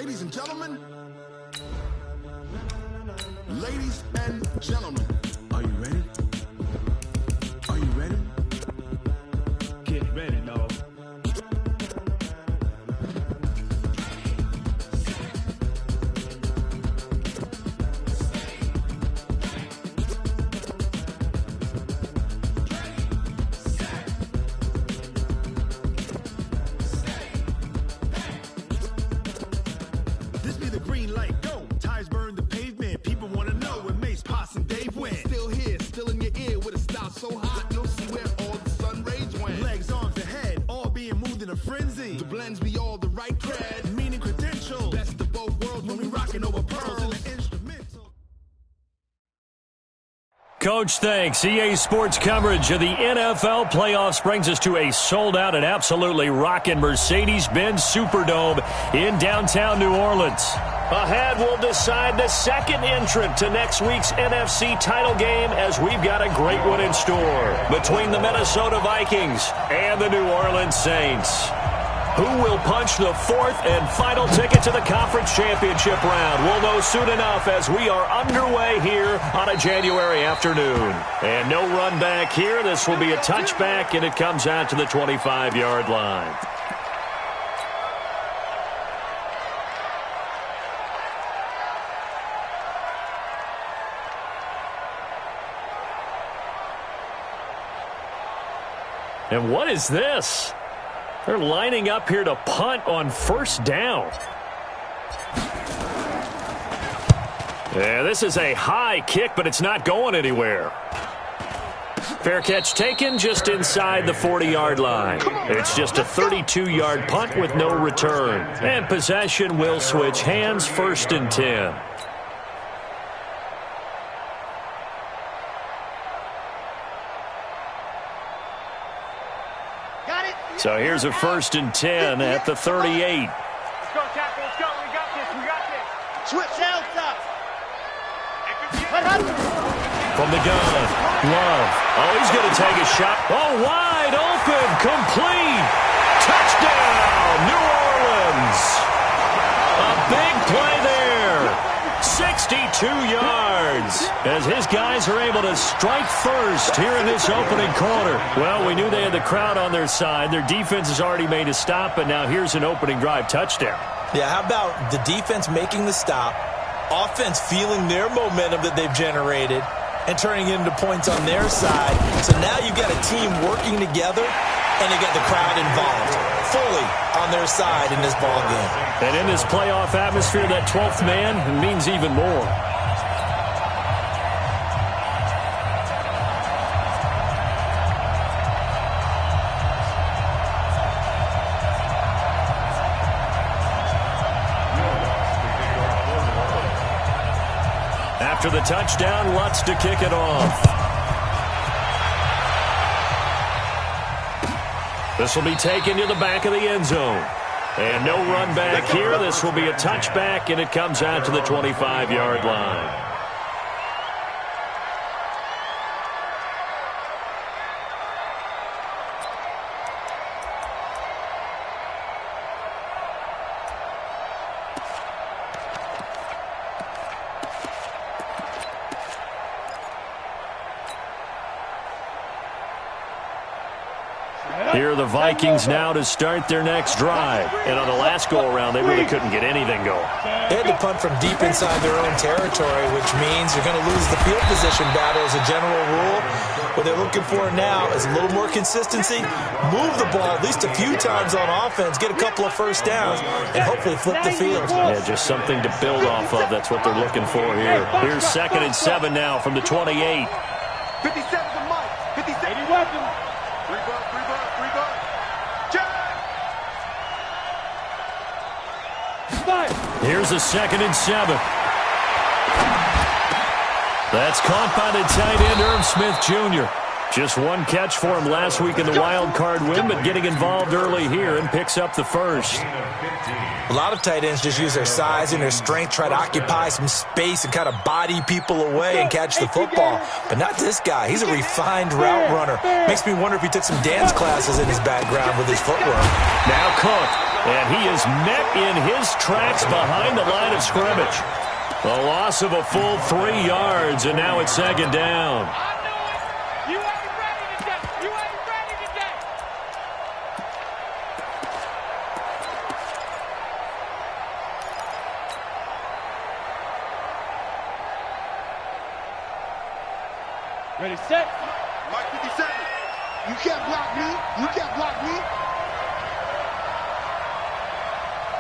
Ladies and gentlemen, ladies and gentlemen, are you ready? Are you ready? Get ready, dog. This be the green light, go. Tires burn the pavement. People want to know where Mace, Poss, and Dave went. Still here, still in your ear with a style so hot. No see where all the sun rays went. Legs, arms, and head, all being moved in a frenzy. The blends be all the right cred, meaning credentials. Best of both worlds when we rocking over pearls in the instrumental. Coach, thanks. EA Sports coverage of the NFL playoffs brings us to a sold-out and absolutely rocking Mercedes-Benz Superdome in downtown New Orleans. Ahead, we'll decide the second entrant to next week's NFC title game as we've got a great one in store between the Minnesota Vikings and the New Orleans Saints. Who will punch the fourth and final ticket to the conference championship round? We'll know soon enough as we are underway here on a January afternoon. And no run back here. This will be a touchback, and it comes out to the 25-yard line. And what is this? They're lining up here to punt on first down. Yeah, this is a high kick, but it's not going anywhere. Fair catch taken just inside the 40-yard line. It's just a 32-yard punt with no return. And possession will switch hands, 1st and 10. So here's a 1st and 10 at the 38. Let's go, tackle. Let's go. We got this. We got this. Switch out. From the gun, Love. Oh, he's going to take a shot. Oh, wide open, complete. Touchdown, New Orleans. A big play there. 62 yards as his guys are able to strike first here in this opening quarter. Well, we knew they had the crowd on their side. Their defense has already made a stop, and now here's an opening drive touchdown. Yeah, how about the defense making the stop, offense feeling their momentum that they've generated, and turning it into points on their side. So now you've got a team working together, and you got the crowd involved fully on their side in this ball game. And in this playoff atmosphere, that 12th man means even more. After the touchdown, Lutz to kick it off. This will be taken to the back of the end zone. And no run back here. This will be a touchback, and it comes out to the 25-yard line. Here are the Vikings now to start their next drive. And on the last go-around, they really couldn't get anything going. They had to punt from deep inside their own territory, which means you're going to lose the field position battle as a general rule. What they're looking for now is a little more consistency, move the ball at least a few times on offense, get a couple of first downs, and hopefully flip the field. Yeah, just something to build off of. That's what they're looking for here. Here's 2nd and 7 now from the 28. 57 to Mike. 57 weapons. Three bucks. Here's a 2nd and 7. That's caught by the tight end, Irv Smith Jr. Just one catch for him last week in the wild card win, but getting involved early here and picks up the first. A lot of tight ends just use their size and their strength, try to occupy some space and kind of body people away and catch the football. But not this guy. He's a refined route runner. Makes me wonder if he took some dance classes in his background with his footwork. Now Cook, and he is met in his tracks behind the line of scrimmage. A loss of a full 3 yards, and now it's second down. Ready, set. Mike 57. You can't block me. You can't block me.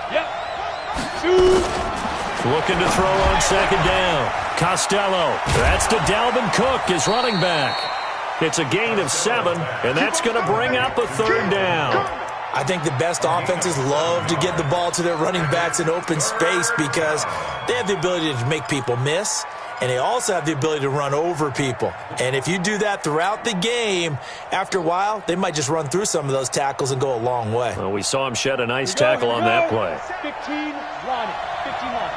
Yep. Shoot. Looking to throw on second down. Costello. That's to Dalvin Cook, his running back. It's a gain of 7, and that's going to bring up a third down. I think the best offenses love to get the ball to their running backs in open space because they have the ability to make people miss. And they also have the ability to run over people. And if you do that throughout the game, after a while, they might just run through some of those tackles and go a long way. Well, we saw him shed a nice tackle on that play. 15 line. 15 line.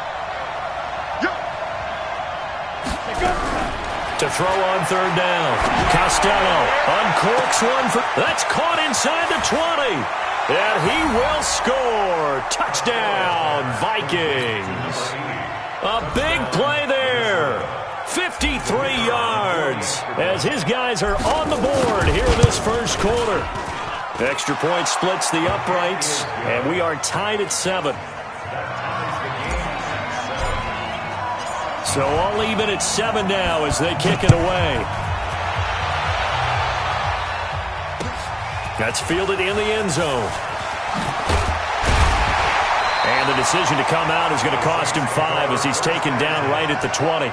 To throw on third down. Costello uncorks one for... That's caught inside the 20. And he will score. Touchdown, Vikings. A big play there. 53 yards as his guys are on the board here in this first quarter. Extra point splits the uprights, and we are tied at 7. So all even at 7 now as they kick it away. That's fielded in the end zone. And the decision to come out is going to cost him 5 as he's taken down right at the 20.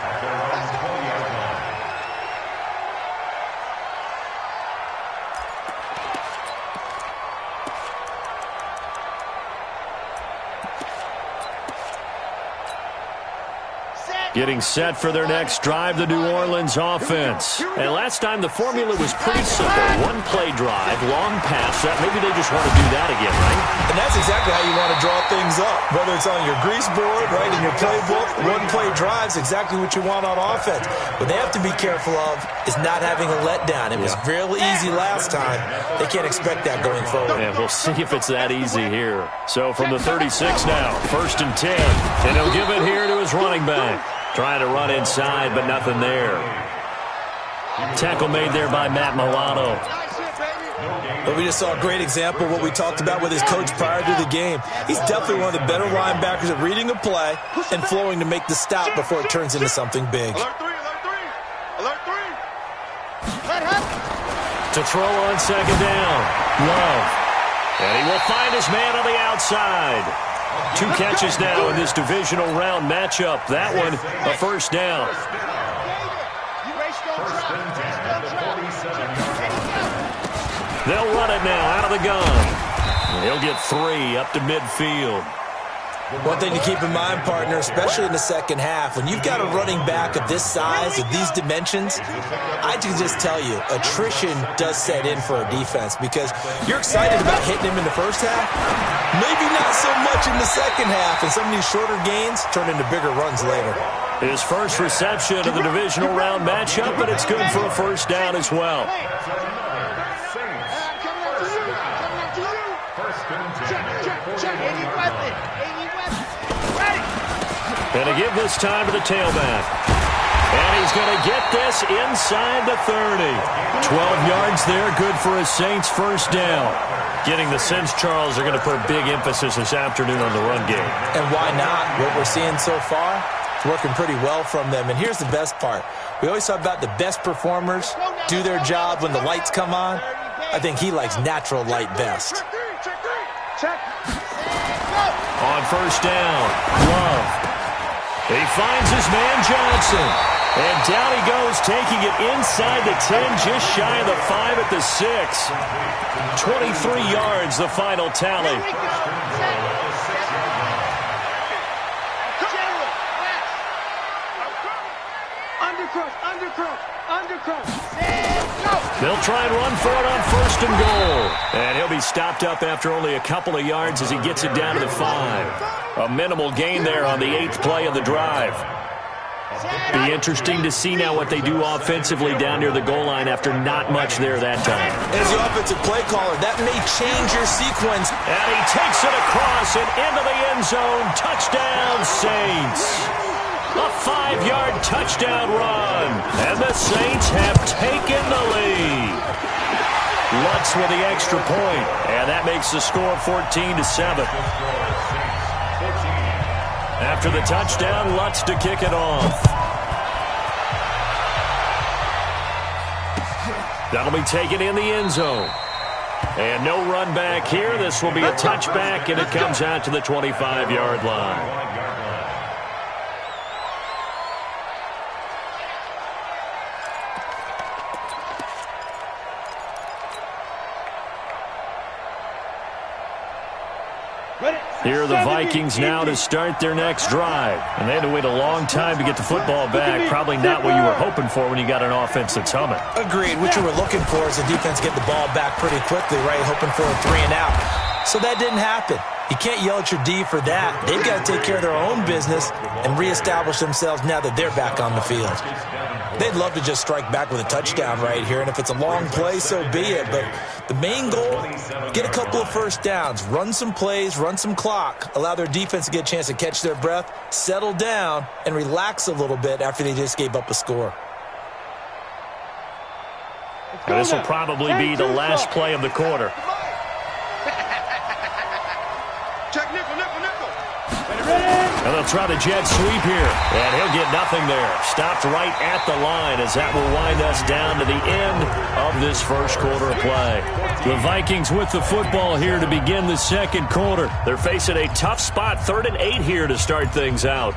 Getting set for their next drive, the New Orleans offense. And last time the formula was pretty simple. One play drive, long pass. Maybe they just want to do that again, right? And that's exactly how you want to draw things up. Whether it's on your grease board, right, in your playbook, one play drive is exactly what you want on offense. What they have to be careful of is not having a letdown. It was really easy last time. They can't expect that going forward. Yeah, we'll see if it's that easy here. So from the 36 now, 1st and 10. And he'll give it here to his running back. Trying to run inside, but nothing there. Tackle made there by Matt Milano. But we just saw a great example of what we talked about with his coach prior to the game. He's definitely one of the better linebackers at reading a play and flowing to make the stop before it turns into something big. Alert 3, alert 3. Alert 3. To throw on second down. Love. And he will find his man on the outside. 2 catches now in this divisional round matchup. That one, a first down. They'll run it now out of the gun. And he'll get 3 up to midfield. One thing to keep in mind, partner, especially in the second half, when you've got a running back of this size, of these dimensions, I can just tell you, attrition does set in for a defense because you're excited about hitting him in the first half. Maybe not so much in the second half, and some of these shorter gains turn into bigger runs later. His first reception of the divisional round matchup, but it's good for a first down as well. And to give this time to the tailback. And he's going to get this inside the 30. 12 yards there, good for a Saints first down. Getting the sense, Charles, are going to put a big emphasis this afternoon on the run game. And why not? What we're seeing so far, it's working pretty well from them. And here's the best part. We always talk about the best performers do their job when the lights come on. I think he likes natural light best. On first down, Love. He finds his man Johnson. And down he goes, taking it inside the 10, just shy of the 5 at the 6. 23 yards, the final tally. Undercross. They'll try and run for it on 1st and goal. And he'll be stopped up after only a couple of yards as he gets it down to the 5. A minimal gain there on the 8th play of the drive. Be interesting to see now what they do offensively down near the goal line after not much there that time. As the offensive play caller, that may change your sequence. And he takes it across and into the end zone. Touchdown, Saints. A 5-yard touchdown run. And the Saints have taken the lead. Lutz with the extra point. And that makes the score 14-7. After the touchdown, Lutz to kick it off. That'll be taken in the end zone. And no run back here. This will be a touchback, and it comes out to the 25-yard line. Here are the Vikings now to start their next drive. And they had to wait a long time to get the football back. Probably not what you were hoping for when you got an offense that's humming. Agreed. What you were looking for is the defense get the ball back pretty quickly, right? Hoping for a 3-and-out. So that didn't happen. You can't yell at your D for that. They've got to take care of their own business and reestablish themselves now that they're back on the field. They'd love to just strike back with a touchdown right here, and if it's a long play, so be it. But the main goal, get a couple of first downs, run some plays, run some clock, allow their defense to get a chance to catch their breath, settle down, and relax a little bit after they just gave up a score. And this will probably be the last play of the quarter. Check nickel, nickel, nickel. And they'll try the jet sweep here. And he'll get nothing there. Stopped right at the line as that will wind us down to the end of this first quarter of play. The Vikings with the football here to begin the second quarter. They're facing a tough spot, 3rd and 8 here to start things out.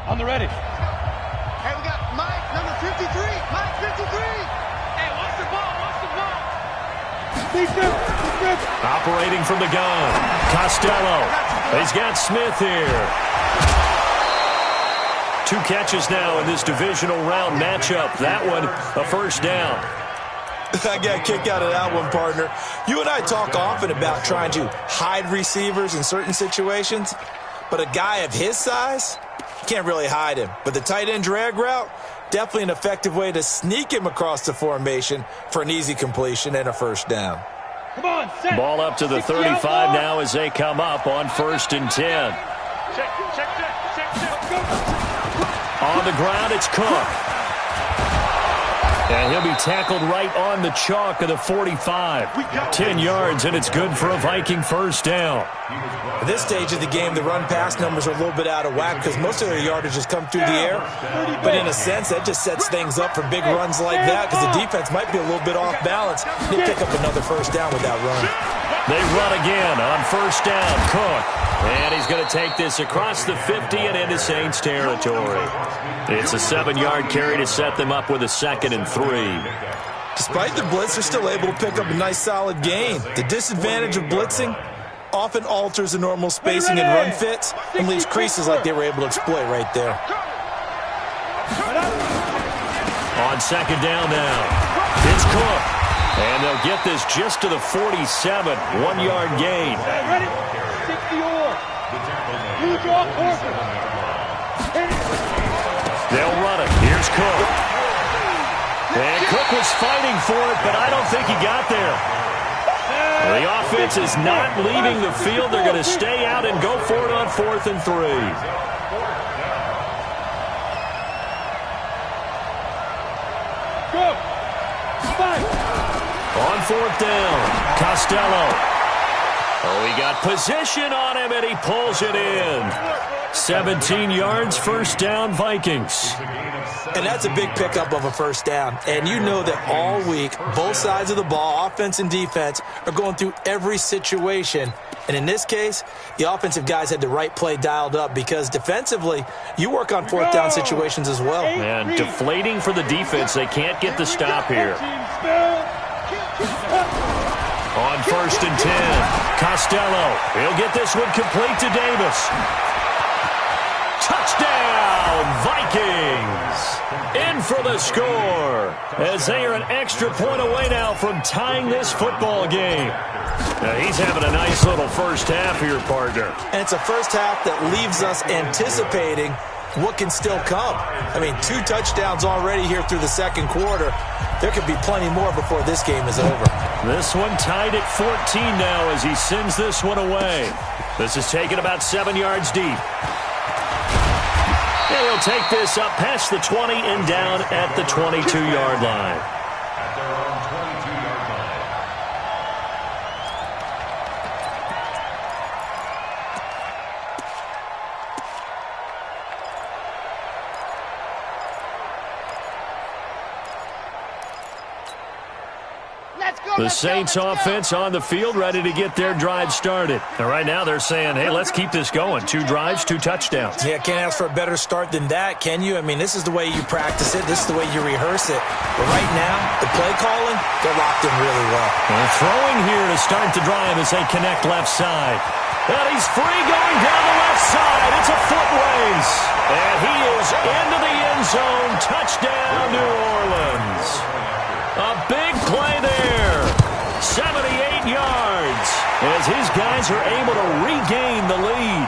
On the ready. Hey, we got Mike, number 53. Mike, 53. Hey, watch the ball, watch the ball. Operating from the gun. Costello. He's got Smith here. 2 catches now in this divisional round matchup. That one, a first down. I got a kick out of that one, partner. You and I talk often about trying to hide receivers in certain situations, but a guy of his size, you can't really hide him. But the tight end drag route, definitely an effective way to sneak him across the formation for an easy completion and a first down. Come on, set. Ball up to the 35 now as they come up on 1st and 10. Check. On the ground, it's Cook. And he'll be tackled right on the chalk of the 45. 10 yards, and it's good for a Viking first down. At this stage of the game, the run-pass numbers are a little bit out of whack because most of their yardage has come through the air. But in a sense, that just sets things up for big runs like that because the defense might be a little bit off balance. They pick up another first down with that run. They run again on 1st down. Cook. And he's going to take this across the 50 and into Saints territory. It's a 7-yard carry to set them up with a 2nd and 3. Despite the blitz, they're still able to pick up a nice solid gain. The disadvantage of blitzing often alters the normal spacing and run fits and leaves creases like they were able to exploit right there. On 2nd down now, it's Cook. And they'll get this just to the 47, 1-yard gain. Ready? 60 or. You draw corner. They'll run it. Here's Cook. And Cook was fighting for it, but I don't think he got there. The offense is not leaving the field. They're going to stay out and go for it on 4th and 3. Go. Fight. On 4th down, Costello. Oh, he got position on him, and he pulls it in. 17 yards, first down, Vikings. And that's a big pickup of a first down. And you know that all week, both sides of the ball, offense and defense, are going through every situation. And in this case, the offensive guys had the right play dialed up because defensively, you work on 4th down situations as well. And deflating for the defense. They can't get the stop here. On 1st and 10, Costello. He'll get this one complete to Davis. Touchdown, Vikings! In for the score, as they are an extra point away now from tying this football game. Now, he's having a nice little first half here, partner. And it's a first half that leaves us anticipating what can still come. I mean, 2 touchdowns already here through the second quarter. There could be plenty more before this game is over. This one tied at 14 now as he sends this one away. This is taken about 7 yards deep. And he'll take this up past the 20 and down at the 22-yard line. The Saints offense on the field, ready to get their drive started. And right now they're saying, hey, let's keep this going. 2 drives, 2 touchdowns. Yeah, can't ask for a better start than that, can you? I mean, this is the way you practice it. This is the way you rehearse it. But right now, the play calling, they're locked in really well. And throwing here to start the drive as they connect left side. And he's free going down the left side. It's a foot race. And he is into the end zone. Touchdown, New Orleans. A big play there. 78 yards as his guys are able to regain the lead.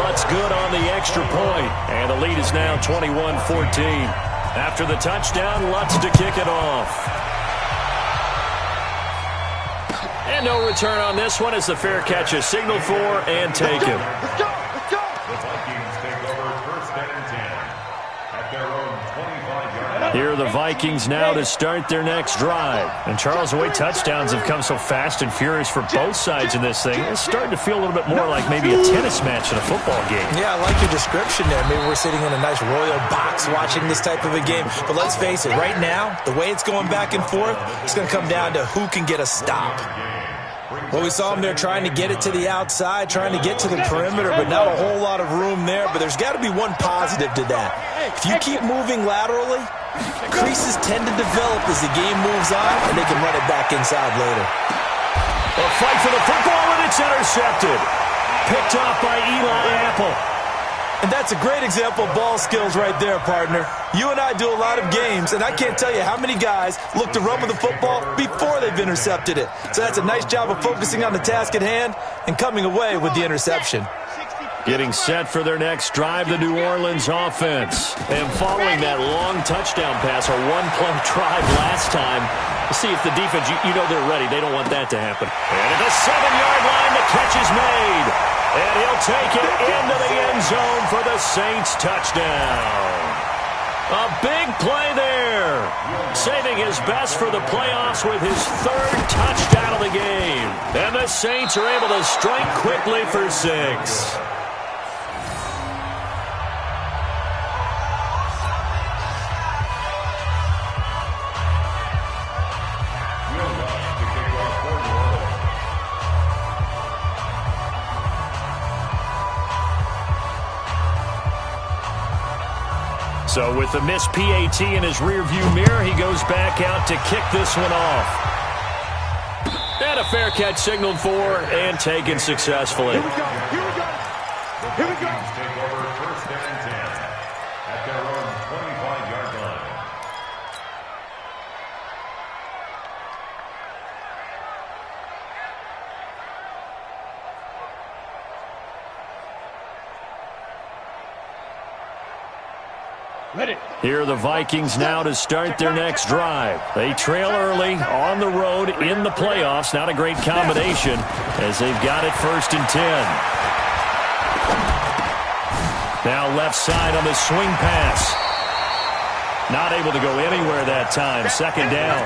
Lutz good on the extra point, and the lead is now 21-14. After the touchdown, Lutz to kick it off. And no return on this one as the fair catch is signaled for and taken. Let's go! Let's go! The Vikings take over first and 10 at their own 25-yard line. Here are the Vikings now to start their next drive. And Charles, the way touchdowns have come so fast and furious for both sides in this thing, it's starting to feel a little bit more like maybe a tennis match in a football game. Yeah, I like your description there. Maybe we're sitting in a nice royal box watching this type of a game. But let's face it, right now, the way it's going back and forth, it's going to come down to who can get a stop. Well, we saw him there trying to get it to the outside, trying to get to the perimeter, but not a whole lot of room there. But there's got to be one positive to that. If you keep moving laterally, creases tend to develop as the game moves on, and they can run it back inside later. A fight for the football, and it's intercepted. Picked off by Eli Apple. And that's a great example of ball skills right there, partner. You and I do a lot of games, and I can't tell you how many guys look to run with the football before they've intercepted it. So that's a nice job of focusing on the task at hand and coming away with the interception. Getting set for their next drive, the New Orleans offense. And following that long touchdown pass, a one-play drive last time, to see if the defense, you know they're ready. They don't want that to happen. And at the 7-yard line, the catch is made. And he'll take it into the end zone for the Saints touchdown. A big play there. Saving his best for the playoffs with his 3rd touchdown of the game. And the Saints are able to strike quickly for 6. So with the missed PAT in his rearview mirror, he goes back out to kick this one off. And a fair catch signaled for and taken successfully. Here we go. Here we go. Here we go. Take over first and 10 at their own 25-yard line. Ready. Here are the Vikings now to start their next drive. They trail early on the road in the playoffs. Not a great combination as they've got it 1st and 10. Now left side on the swing pass. Not able to go anywhere that time. 2nd down.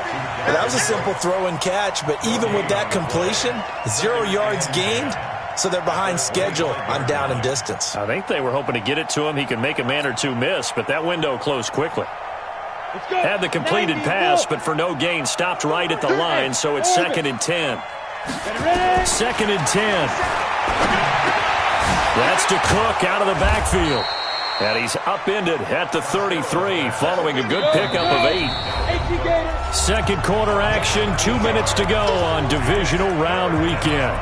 Well, that was a simple throw and catch, but even with that completion, 0 yards gained. So they're behind schedule on down and distance. I think they were hoping to get it to him. He could make a man or two miss, but that window closed quickly. Had the completed pass, but for no gain, stopped right at the line, so it's 2nd and 10. 2nd and 10. That's to Cook out of the backfield. And he's upended at the 33, following a good pickup of 8. Second quarter action, 2 minutes to go on divisional round weekend.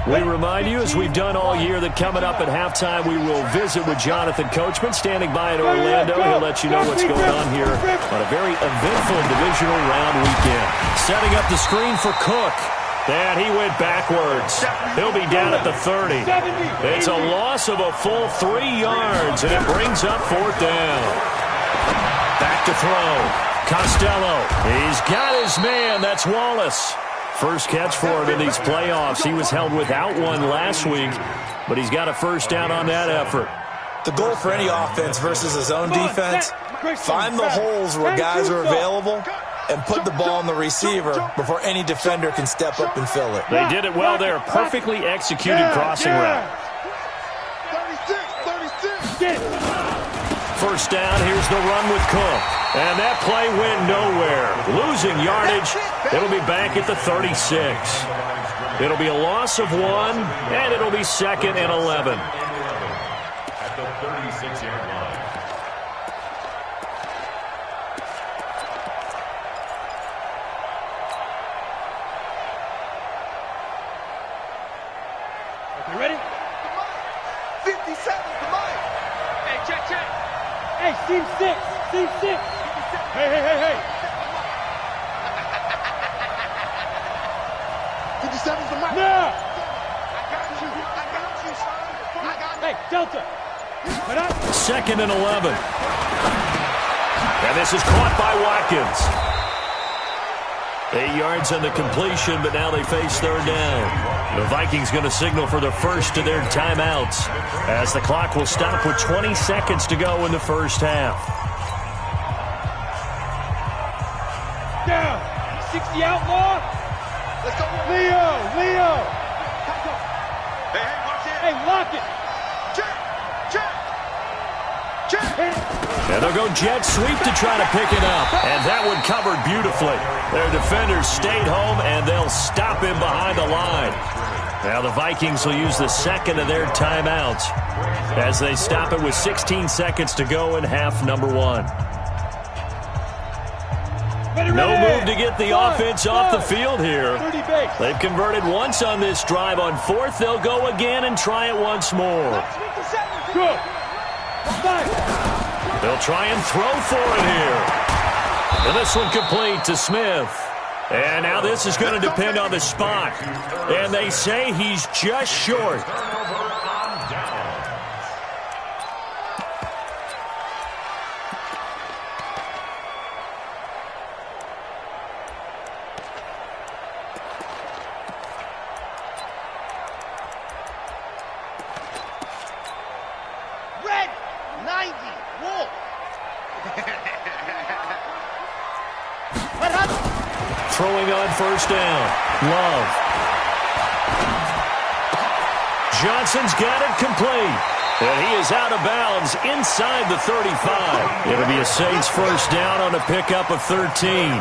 We remind you, as we've done all year, that coming up at halftime, we will visit with Jonathan Coachman, standing by in Orlando. He'll let you know what's going on here on a very eventful divisional round weekend. Setting up the screen for Cook. And he went backwards. He'll be down at the 30. It's a loss of a full 3 yards, and it brings up 4th down. Back to throw. Costello. He's got his man. That's Wallace. First catch for him in these playoffs. He was held without one last week, but he's got a first down on that effort. The goal for any offense versus his own defense, find the holes where guys are available and put the ball on the receiver before any defender can step up and fill it. They did it well there. Perfectly executed crossing route. 36. First down, here's the run with Cook. And that play went nowhere. Losing yardage. It'll be back at the 36. It'll be a loss of 1, and it'll be 2nd and 11. At the 36-yard line. You ready? 57, come on. Hey, check. Hey, seam 6. Hey. 57's the mic. No. I got you, son. Hey, Delta. 2nd and 11. And this is caught by Watkins. 8 yards on the completion, but now they face 3rd down. The Vikings going to signal for the first of their timeouts as the clock will stop with 20 seconds to go in the first half. Down. 60 outlaw. Let's go. Leo. Hey, watch it. Hey, lock it. Check. And they'll go jet sweep to try to pick it up. And that one covered beautifully. Their defenders stayed home, and they'll stop him behind the line. Now the Vikings will use the second of their timeouts as they stop it with 16 seconds to go in half number 1. No move to get the offense off the field here. They've converted once on this drive. On 4th, they'll go again and try it once more. Good. They'll try and throw for it here. And this one complete to Smith. And now this is going to depend on the spot. And they say he's just short. Red 90 Wolf. Throwing on first down. Love. Johnson's got it complete. And he is out of bounds inside the 35. It'll be a Saints first down on a pickup of 13.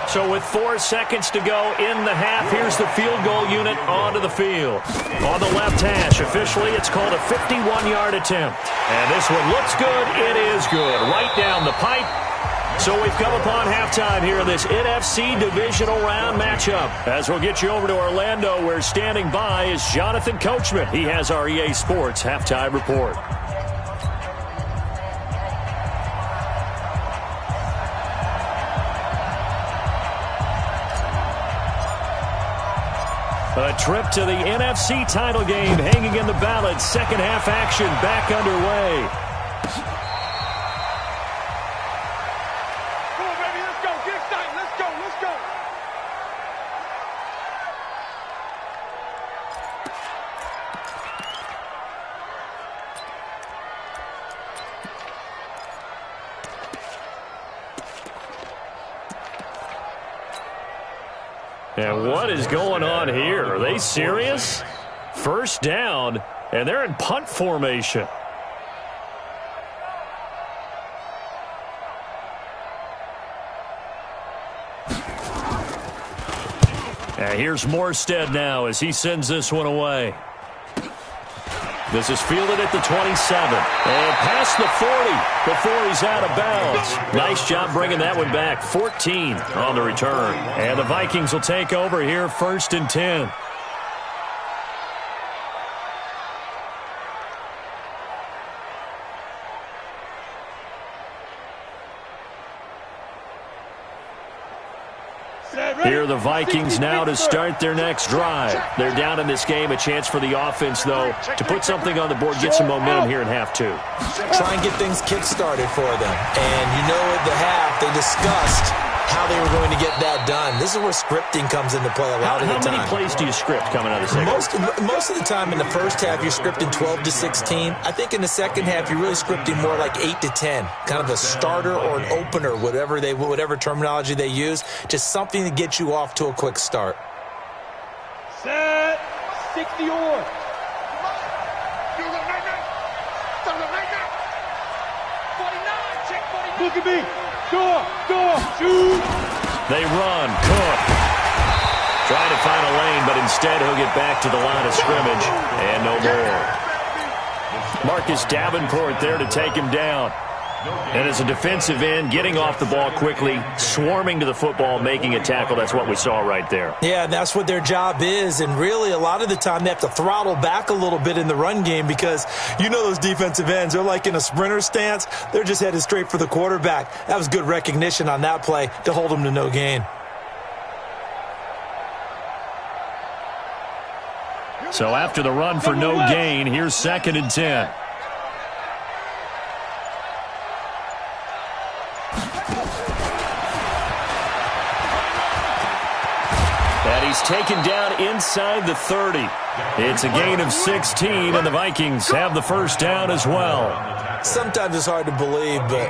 So with 4 seconds to go in the half, here's the field goal unit onto the field. On the left hash, officially it's called a 51-yard attempt. And this one looks good. It is good. Right down the pipe. So we've come upon halftime here in this NFC divisional round matchup. As we'll get you over to Orlando, where standing by is Jonathan Coachman. He has our EA Sports halftime report. A trip to the NFC title game hanging in the balance. Second half action back underway. Come on, baby, let's go. Get excited. Let's go. And what is going on here? Are they serious? First down, and they're in punt formation. And here's Morstead now as he sends this one away. This is fielded at the 27. And past the 40 before he's out of bounds. Nice job bringing that one back. 14 on the return. And the Vikings will take over here, 1st and 10. Here are the Vikings now to start their next drive. They're down in this game. A chance for the offense, though, to put something on the board, get some momentum here in half 2. Try and get things kick-started for them. And you know at the half, they discussed how they were going to get that done. This is where scripting comes into play a lot of the time. How many plays do you script coming out of the second? Most of the time in the first half, you're scripting 12 to 16. I think in the second half, you're really scripting more like 8 to 10. Kind of a starter or an opener, whatever terminology they use. Just something to get you off to a quick start. Set. 60 or. Look at me. Door, shoot. They run. Cook. Trying to find a lane, but instead he'll get back to the line of scrimmage. And no more. Marcus Davenport there to take him down. And as a defensive end, getting off the ball quickly, swarming to the football, making a tackle. That's what we saw right there. Yeah, that's what their job is. And really, a lot of the time, they have to throttle back a little bit in the run game because you know those defensive ends, they're like in a sprinter stance. They're just headed straight for the quarterback. That was good recognition on that play to hold them to no gain. So after the run for no gain, here's 2nd and 10. And he's taken down inside the 30. It's a gain of 16, and the Vikings have the first down as well. Sometimes it's hard to believe, but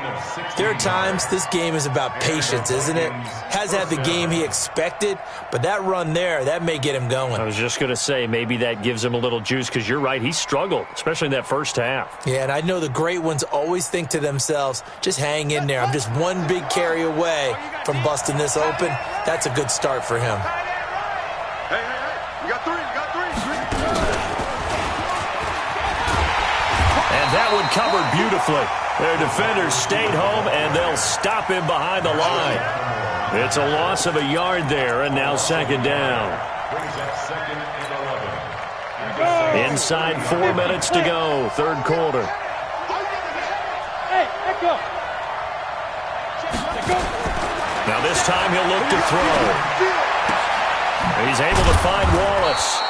there are times this game is about patience, isn't it? Has had the game he expected, but that run there, that may get him going. I was just going to say, maybe that gives him a little juice, because you're right, he struggled, especially in that first half. Yeah, and I know the great ones always think to themselves, just hang in there. I'm just one big carry away from busting this open. That's a good start for him. Hey, you got three. And that one covered beautifully. Their defenders stayed home, and they'll stop him behind the line. It's a loss of a yard there, and now 2nd down. Inside 4 minutes to go, 3rd quarter. Hey, let go. Now this time he'll look to throw. He's able to find Wallace.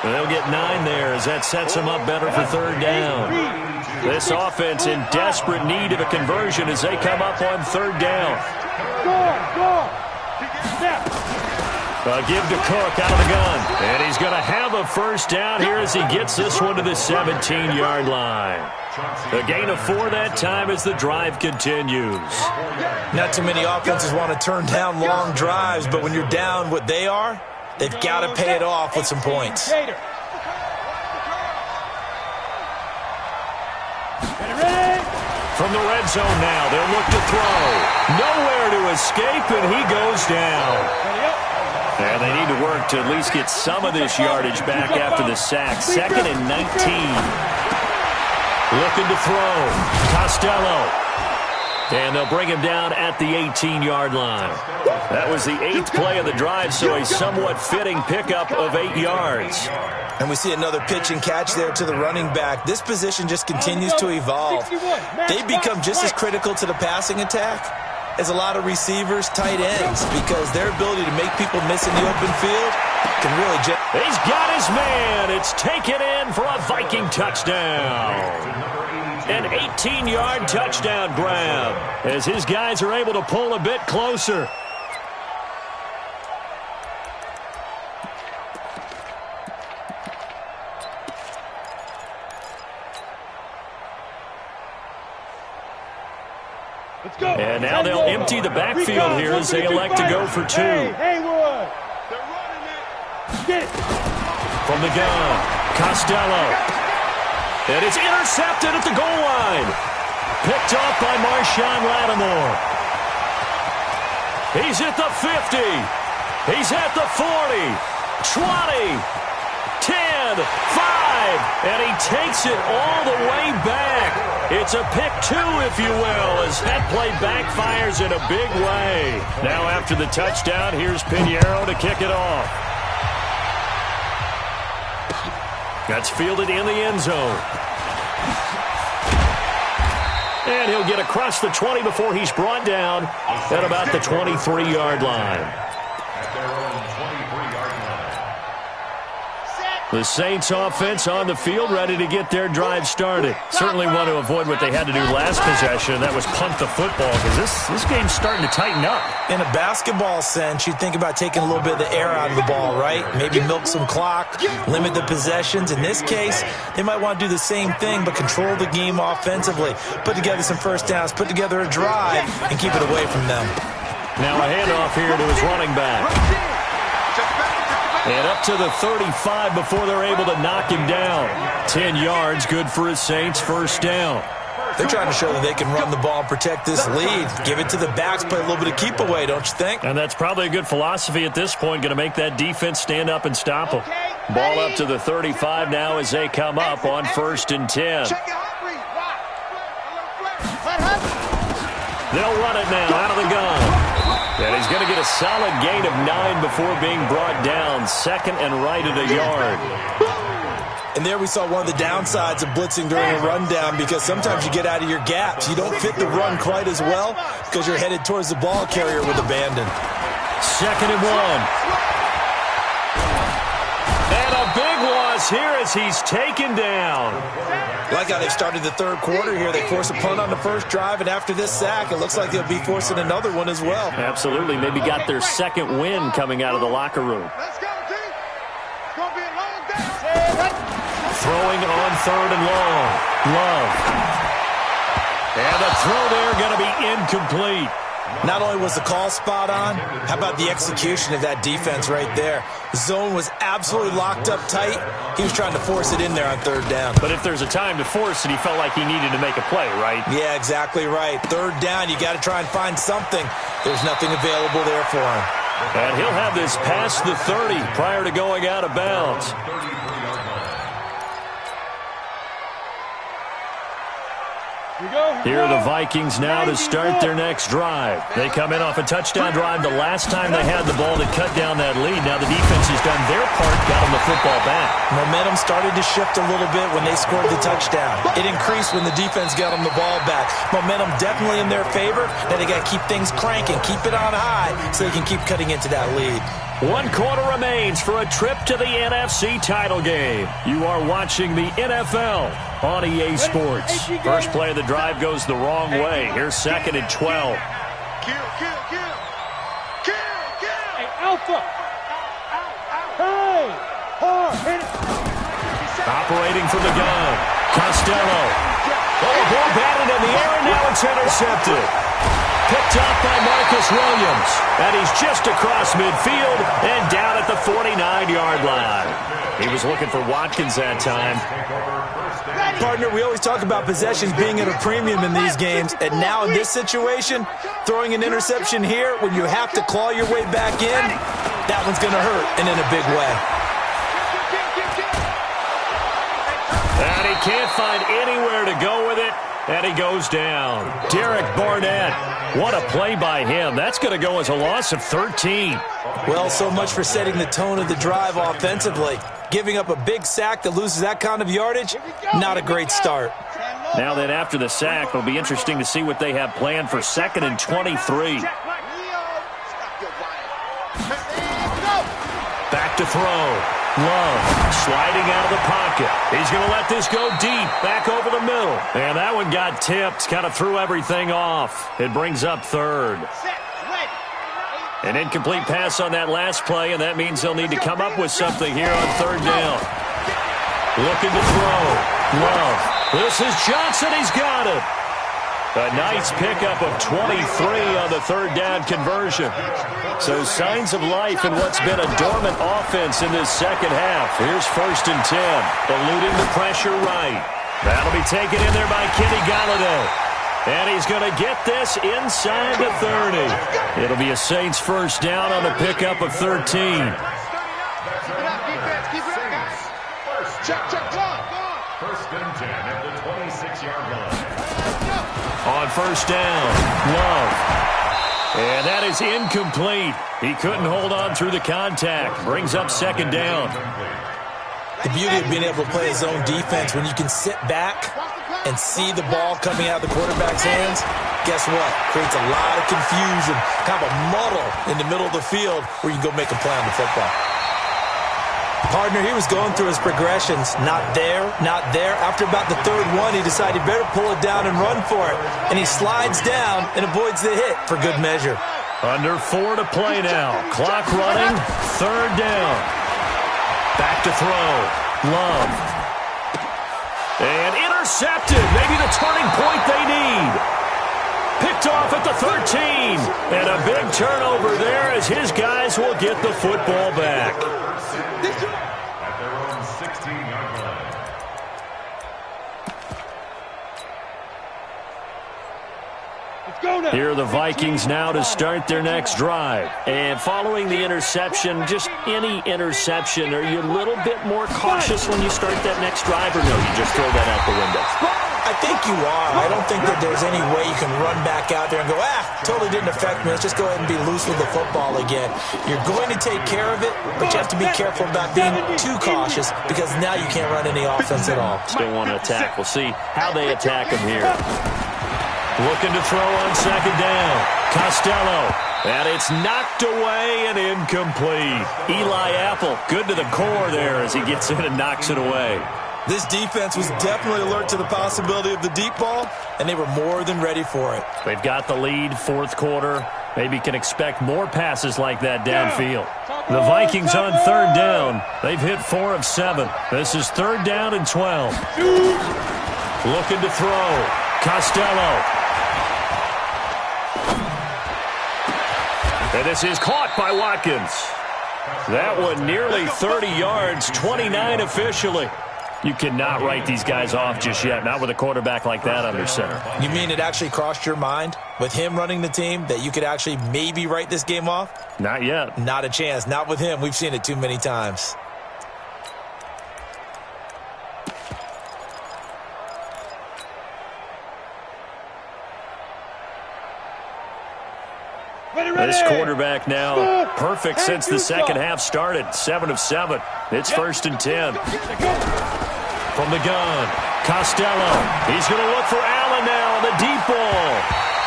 They'll get 9 there as that sets him up better for 3rd down. This offense in desperate need of a conversion as they come up on 3rd down. A give to Cook out of the gun. And he's going to have a first down here as he gets this one to the 17-yard line. A gain of 4 that time as the drive continues. Not too many offenses want to turn down long drives, but when you're down what they are, they've got to pay it off with some points. From the red zone now, they'll look to throw. Nowhere to escape, and he goes down. And they need to work to at least get some of this yardage back after the sack. 2nd and 19. Looking to throw. Costello. And they'll bring him down at the 18-yard line. That was the 8th play of the drive, so a somewhat fitting pickup of 8 yards. And we see another pitch and catch there to the running back. This position just continues to evolve. They become just as critical to the passing attack as a lot of receivers, tight ends, because their ability to make people miss in the open field can really... He's got his man. It's taken in for a Viking touchdown. An 18-yard touchdown grab as his guys are able to pull a bit closer. Let's go. And now they'll empty the backfield here as they elect to go for 2. Haywood. They're running it. Get it. From the gun, Costello. And it's intercepted at the goal line. Picked off by Marshawn Lattimore. He's at the 50. He's at the 40. 20. 10. 5. drive, and he takes it all the way back. It's a pick two, if you will, as that play backfires in a big way. Now after the touchdown, here's Pinheiro to kick it off. That's fielded in the end zone. And he'll get across the 20 before he's brought down at about the 23-yard line. The Saints offense on the field, ready to get their drive started. Certainly want to avoid what they had to do last possession. That was punt the football, because this game's starting to tighten up. In a basketball sense, you think about taking a little bit of the air out of the ball, right? Maybe milk some clock, limit the possessions. In this case, they might want to do the same thing, but control the game offensively. Put together some first downs, put together a drive, and keep it away from them. Now a handoff here to his running back. And up to the 35 before they're able to knock him down. 10 yards, good for his Saints, first down. They're trying to show that they can run the ball and protect this lead. Give it to the backs, play a little bit of keep away, don't you think? And that's probably a good philosophy at this point, going to make that defense stand up and stop them. Ball up to the 35 now as they come up on 1st and 10. They'll run it now out of the gun. And he's going to get a solid gain of 9 before being brought down. Second and right at a yard. And there we saw one of the downsides of blitzing during a rundown, because sometimes you get out of your gaps. You don't fit the run quite as well because you're headed towards the ball carrier with abandon. 2nd and 1. And a big loss here as he's taken down. Like how they started the third quarter here. They forced a punt on the first drive, and after this sack, it looks like they'll be forcing another one as well. Absolutely. Maybe got their second win coming out of the locker room. Let's go, team. It's going to be a long day. Throwing on 3rd and long. Love. And the throw there going to be incomplete. Not only was the call spot on, how about the execution of that defense right there? The zone was absolutely locked up tight. He was trying to force it in there on 3rd down. But if there's a time to force it, he felt like he needed to make a play, right? Yeah, exactly right. 3rd down, you got to try and find something. There's nothing available there for him. And he'll have this past the 30 prior to going out of bounds. Here are the Vikings now to start their next drive. They come in off a touchdown drive the last time they had the ball to cut down that lead. Now the defense has done their part, got them the football back. Momentum started to shift a little bit when they scored the touchdown. It increased when the defense got them the ball back. Momentum definitely in their favor. Now they got to keep things cranking, keep it on high so they can keep cutting into that lead. 1 quarter remains for a trip to the NFC title game. You are watching the NFL on EA Sports. First play of the drive goes the wrong way. Here's 2nd and 12. Kill. Hey, Alpha. Hey, hard. Hit it. Operating from the gun. Costello. Oh, a ball batted in the air, and now it's intercepted. Picked up by Marcus Williams. And he's just across midfield and down at the 49-yard line. He was looking for Watkins that time. Partner, we always talk about possessions being at a premium in these games, and now in this situation, throwing an interception here when you have to claw your way back in, that one's going to hurt, and in a big way. And he can't find anywhere to go with it, and he goes down. Derek Barnett, what a play by him. That's going to go as a loss of 13. Well, so much for setting the tone of the drive offensively. Giving up a big sack that loses that kind of yardage, not a great start. Now that after the sack, it'll be interesting to see what they have planned for 2nd and 23. Back to throw. Love sliding out of the pocket. He's going to let this go deep, back over the middle. And that one got tipped, kind of threw everything off. It brings up 3rd. An incomplete pass on that last play, and that means they'll need to come up with something here on 3rd down. Looking to throw. Love. This is Johnson. He's got it. A nice pickup of 23 on the 3rd down conversion. So signs of life in what's been a dormant offense in this second half. Here's 1st and 10. Eluding the pressure right. That'll be taken in there by Kenny Golladay. And he's going to get this inside the 30. It'll be a Saints first down on the pickup of 13. Check, check, go on. First and 10 at the 26-yard line. On first down, Love. And that is incomplete. He couldn't hold on through the contact. Brings up second down. The beauty of being able to play a zone defense when you can sit back and see the ball coming out of the quarterback's hands, guess what? Creates a lot of confusion, kind of a muddle in the middle of the field where you can go make a play on the football. Partner, he was going through his progressions. Not there, not there. After about the third one, he decided he better pull it down and run for it. And he slides down and avoids the hit for good measure. Under 4 to play now. Clock running. Third down. Back to throw. Love. And intercepted. Maybe the turning point they need. Picked off at the 13. And a big turnover there as his guys will get the football back. At their own 16-yard line. Let's go now. Here are the Vikings now to start their next drive. And following the interception, just any interception, are you a little bit more cautious when you start that next drive, or no, you just throw that out the window? I think you are. I don't think that there's any way you can run back out there and go, totally didn't affect me. Let's just go ahead and be loose with the football again. You're going to take care of it, but you have to be careful about being too cautious because now you can't run any offense at all. Still want to attack. We'll see how they attack him here. Looking to throw on second down. Costello. And it's knocked away and incomplete. Eli Apple, good to the core there as he gets in and knocks it away. This defense was definitely alert to the possibility of the deep ball, and they were more than ready for it. They've got the lead, fourth quarter. Maybe can expect more passes like that downfield. The Vikings on third down. They've hit 4 of 7. This is third down and 12. Looking to throw. Costello. And this is caught by Watkins. That one nearly 30 yards, 29 officially. You cannot write these guys off just yet, not with a quarterback like that under center. You mean it actually crossed your mind with him running the team that you could actually maybe write this game off? Not yet. Not a chance. Not with him. We've seen it too many times. This quarterback now perfect since the second half started. 7 of 7. It's first and 10. From the gun, Costello. He's going to look for Allen now on the deep ball.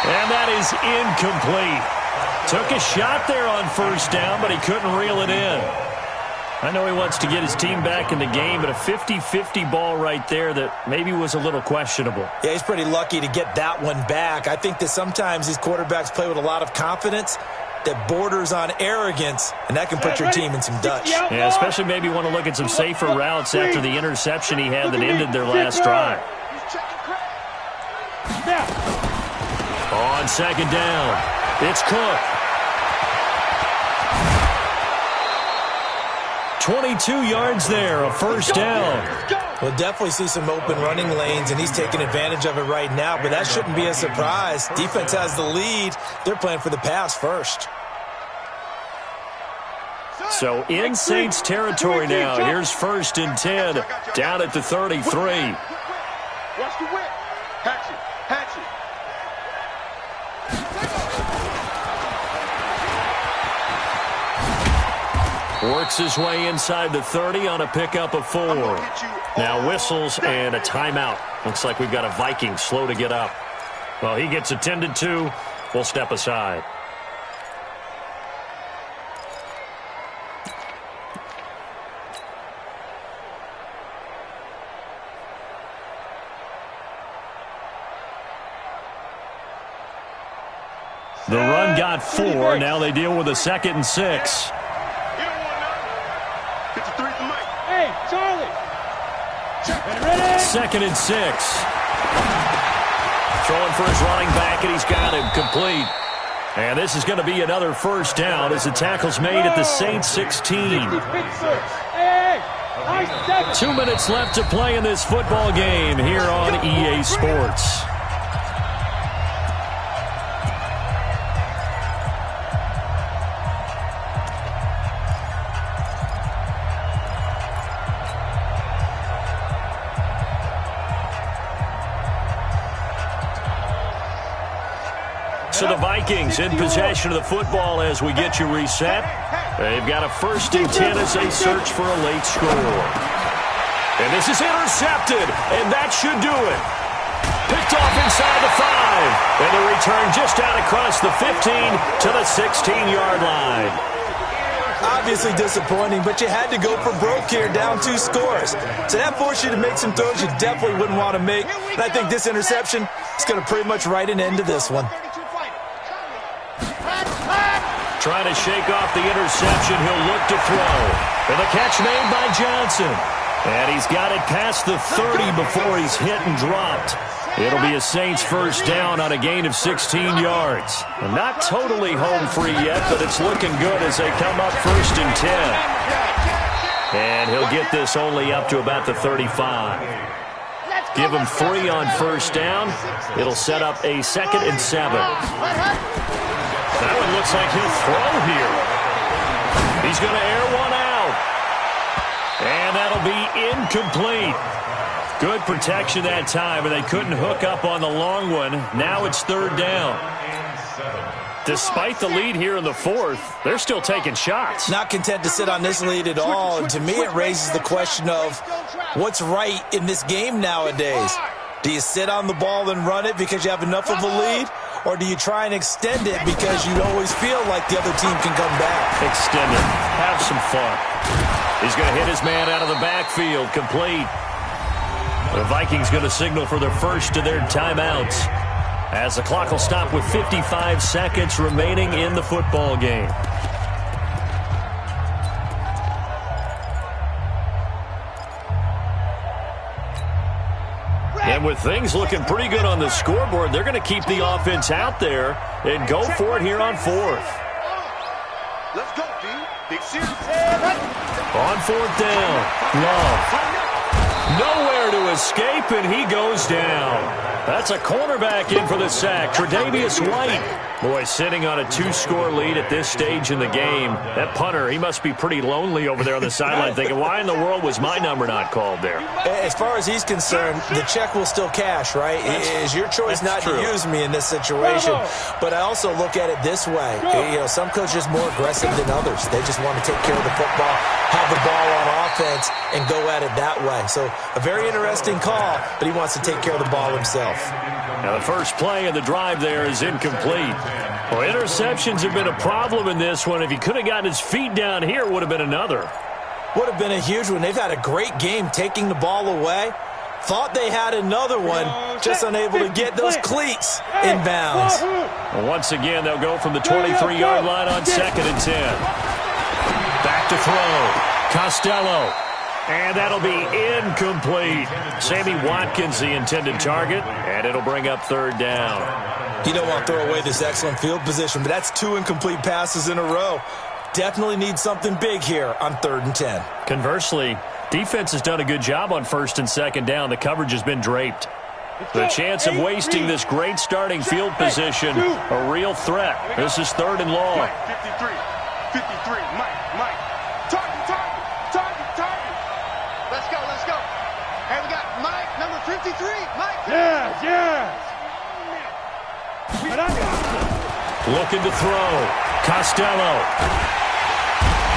And that is incomplete. Took a shot there on first down, but he couldn't reel it in. I know he wants to get his team back in the game, but a 50-50 ball right there that maybe was a little questionable. Yeah, he's pretty lucky to get that one back. I think that sometimes these quarterbacks play with a lot of confidence that borders on arrogance, and that can put your team in some Dutch. Yeah, especially maybe want to look at some safer routes after the interception he had that ended their last drive. On second down, it's Cook. 22 yards there, a first down. We'll definitely see some open running lanes, and he's taking advantage of it right now, but that shouldn't be a surprise. Defense has the lead. They're playing for the pass first. So in Saints territory now. Here's first and 10, down at the 33. Watch the whip. Hatchet. Works his way inside the 30 on a pickup of 4. Now whistles and a timeout. Looks like we've got a Viking slow to get up. Well, he gets attended to. We'll step aside. The run got 4. Now they deal with a 2nd and 6. Hey, Charlie. Ready? 2nd and 6. Throwing for his running back, and he's got him complete. And this is going to be another first down as the tackle's made at the Saints 16. 2 minutes left to play in this football game here on EA Sports. So the Vikings in possession of the football as we get you reset. They've got a 1st and 10 as they search for a late score. And this is intercepted, and that should do it. Picked off inside the 5, and the return just out across the 15 to the 16-yard line. Obviously disappointing, but you had to go for broke here, down 2 scores. So that forced you to make some throws you definitely wouldn't want to make. And I think this interception is going to pretty much write an end to this one. Trying to shake off the interception, he'll look to throw. And the catch made by Johnson. And he's got it past the 30 before he's hit and dropped. It'll be a Saints 1st down on a gain of 16 yards. And not totally home free yet, but it's looking good as they come up 1st and 10. And he'll get this only up to about the 35. Give him 3 on 1st down. It'll set up a 2nd and 7. That one looks like he'll throw here. He's going to air one out. And that'll be incomplete. Good protection that time, and they couldn't hook up on the long one. Now it's 3rd down. Despite the lead here in the 4th, they're still taking shots. Not content to sit on this lead at all. And to me, it raises the question of what's right in this game nowadays. Do you sit on the ball and run it because you have enough of a lead? Or do you try and extend it because you always feel like the other team can come back? Extend it. Have some fun. He's going to hit his man out of the backfield. Complete. The Vikings going to signal for their first of their timeouts as the clock will stop with 55 seconds remaining in the football game. And with things looking pretty good on the scoreboard, they're going to keep the offense out there and go for it here on 4th. Let's go, D. Big series. On 4th down, Love. Nowhere to escape, and he goes down. That's a cornerback in for the sack, Tre'Davious White. Boy, sitting on a 2-score lead at this stage in the game. That punter, he must be pretty lonely over there on the sideline thinking, why in the world was my number not called there? As far as he's concerned, the check will still cash, right? It is your choice not to use me in this situation. But I also look at it this way. You know, some coaches are more aggressive than others. They just want to take care of the football, have the ball on offense, and go at it that way. So a very interesting call, but he wants to take care of the ball himself. Now the first play of the drive there is incomplete. Well, interceptions have been a problem in this one. If he could have gotten his feet down here, it would have been another. Would have been a huge one. They've had a great game taking the ball away. Thought they had another one, just unable to get those cleats in bounds. Well, once again, they'll go from the 23-yard line on 2nd and 10. Back to throw. Costello. And that'll be incomplete. Sammy Watkins, the intended target, and it'll bring up 3rd down. You don't want to throw away this excellent field position, but that's 2 incomplete passes in a row. Definitely need something big here on 3rd and 10. Conversely, defense has done a good job on 1st and 2nd down. The coverage has been draped. The chance of wasting this great starting field position, a real threat. This is 3rd and long. 53, Mike. Target. Let's go. Hey, we got Mike, number 53. Mike. Yeah. Looking to throw. Costello.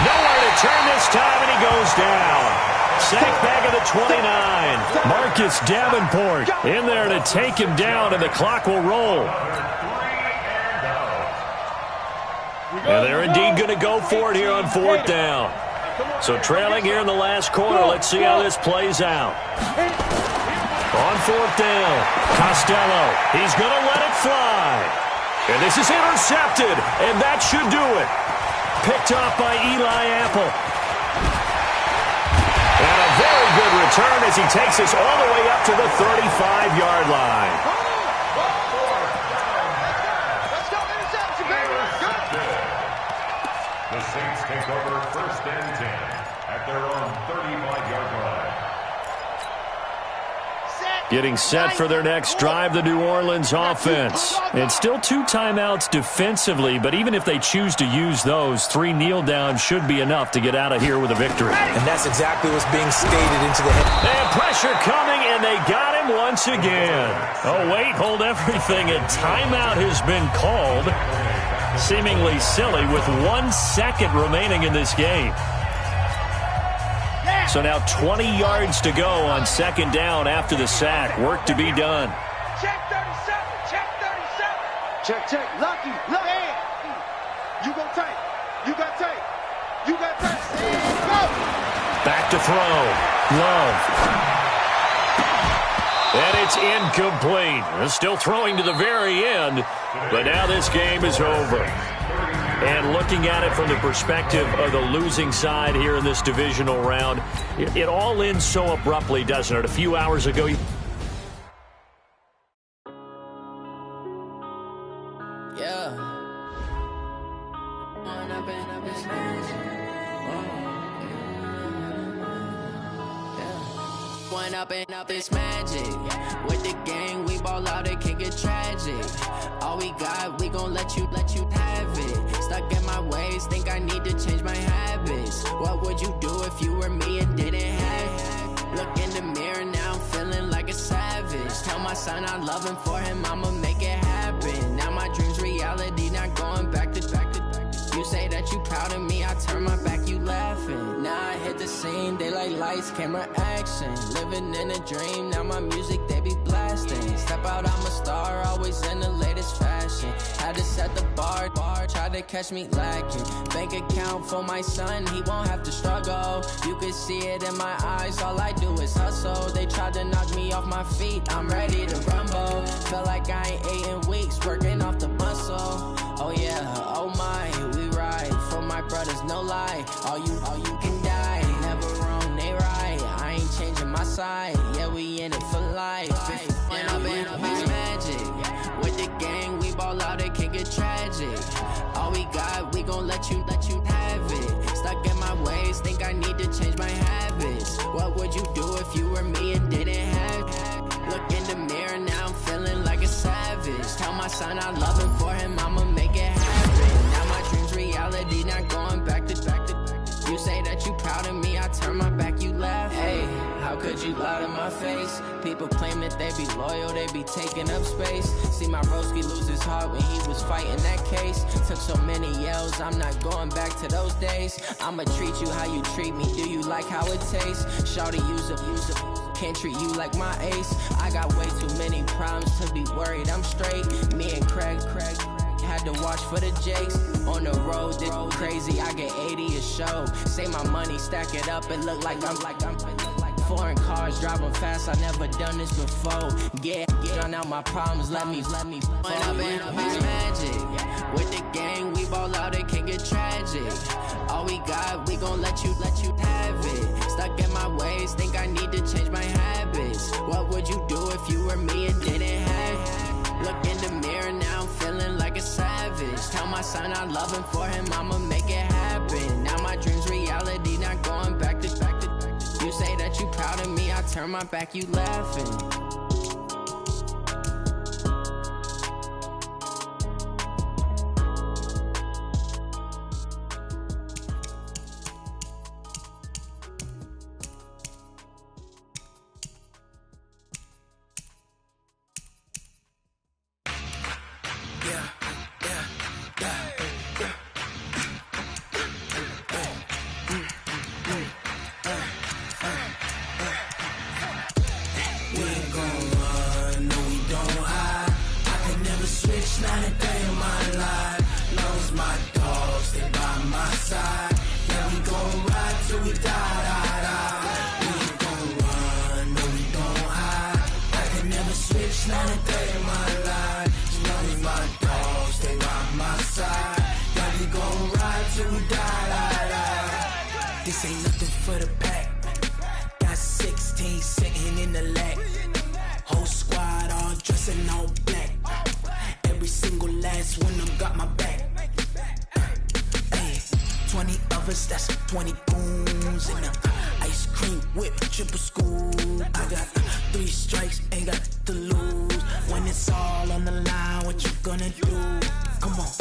Nowhere to turn this time, and he goes down. Sack back of the 29. Marcus Davenport in there to take him down, and the clock will roll. And they're indeed going to go for it here on 4th down. So trailing here in the last quarter, let's see how this plays out. On 4th down, Costello. He's going to let it fly. And this is intercepted, and that should do it. Picked off by Eli Apple. And a very good return as he takes us all the way up to the 35-yard line. Let's go, interception, baby. The Saints take over 1st and 10 at their own 35-yard line. Getting set for their next drive, the New Orleans offense. And still 2 timeouts defensively, but even if they choose to use those, 3 kneel downs should be enough to get out of here with a victory. And that's exactly what's being stated into the head. They have pressure coming, and they got him once again. Oh, wait, hold everything. A timeout has been called. Seemingly silly with 1 second remaining in this game. So now 20 yards to go on second down after the sack. Work to be done. Check 37. Check 37. Check. Lucky. Look ahead. You go tight. You got tight. You got tight. Go. Back to throw. Love. And it's incomplete. They're still throwing to the very end, but now this game is over. And looking at it from the perspective of the losing side here in this divisional round, it all ends so abruptly, doesn't it? A few hours ago. Up this magic with the gang, we ball out, it can get tragic. All we got, we gon' let you have it. Stuck in my ways, think I need to change my habits. What would you do if you were me and didn't have it? Look in the mirror now, I'm feeling like a savage. Tell my son I love him, for him I'ma make it happen. Now my dream's reality, not going back to. You say that you proud of me, I turn my back, you laughing. Now I hit the scene, they like lights, camera, action. Living in a dream, now my music, they be blasting. Step out, I'm a star, always in the latest fashion. Had to set the bar, try to catch me lacking. Bank account for my son, he won't have to struggle. You can see it in my eyes, all I do is hustle. They tried to knock me off my feet, I'm ready to rumble. Felt like I ain't ate in weeks, working off the muscle. Oh yeah, oh my, we ride for my brothers, no lie. All you can die, never wrong, they right. I ain't changing my side, yeah, we in it for life. When I'm in this magic, with the gang, we ball out, it can get tragic. All we got, we gon' let you have it. Stuck in my ways, think I need to change my habits. What would you do if you were me and didn't have it? Look in the mirror, now I'm feeling like a savage. Tell my son I love him, for him I'ma make it happen. Now my dream's reality, not going back to. You say that you proud of me, I turn my back, you laugh. Hey, how could you lie to my face? People claim that they be loyal, they be taking up space. See my broski lose his heart when he was fighting that case. Took so many yells, I'm not going back to those days. I'ma treat you how you treat me, do you like how it tastes? Shawty, use up, can't treat you like my ace. I got way too many problems to be worried, I'm straight. Me and Craig had to watch for the Jakes. On the road, this crazy, I get 80 a show. Say my money, stack it up, it look like I'm foreign cars, driving fast, I never done this before. Yeah, drown out my problems, let me. When I'm in this magic, with the gang, we ball out, it can get tragic. All we got, we gon' let you have it. Stuck in my ways, think I need to change my habits. What would you do if you were me and didn't have it? Look in the mirror, now I'm feeling like a savage. Tell my son I love him, for him I'ma make it happen. Now my dream's reality, not going back to. You say that you proud of me, I turn my back, you laughing. This ain't nothing for the pack. Got 16 sitting in the lag. Whole squad all dressing all black. Every single last one of them got my back. Hey, 20 of us, that's 20 goons in them. Ice cream whip, triple scoop. I got 3 strikes, ain't got to lose. When it's all on the line, what you gonna do? Come on,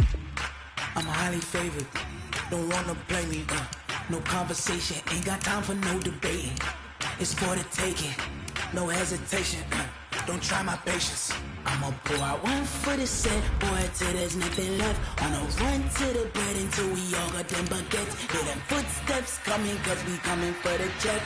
I'm highly favored. Don't wanna play me, no conversation, ain't got time for no debating. It's for the taking, no hesitation. Don't try my patience. I'ma pull out one for the set, boy, till there's nothing left. On a run to the bread until we all got them baguettes. Hear them footsteps coming, cause we coming for the check.